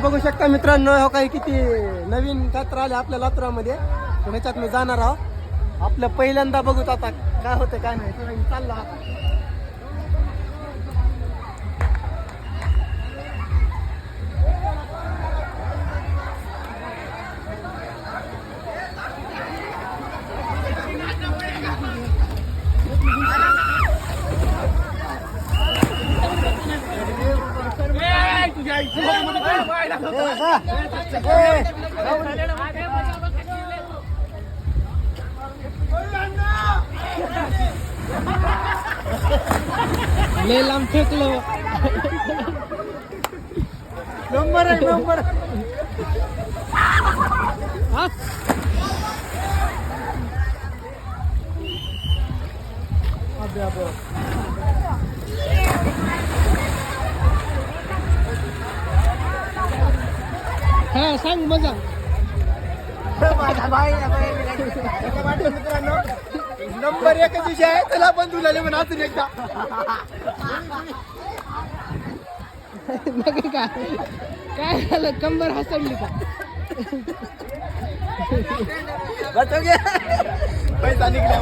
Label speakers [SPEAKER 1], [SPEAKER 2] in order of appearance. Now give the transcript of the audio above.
[SPEAKER 1] बघू शकता मित्रांनो, हो काही किती नवीन छात्र आले आपल्या लातूरामध्ये. तर ह्याच्यात मी जाणार आहोत. आपलं पहिल्यांदा बघूत आता काय होतं काय नाही. तर चालला आता. लय लांब फेकलो. नंबर आहे नंबर. हा सांग मजा. मित्रांनो नंबर एकच विषय आहे, त्याला पण तुला म्हणून अजून एकदा काय झालं, कंबर हसडली का? पैसा निघला.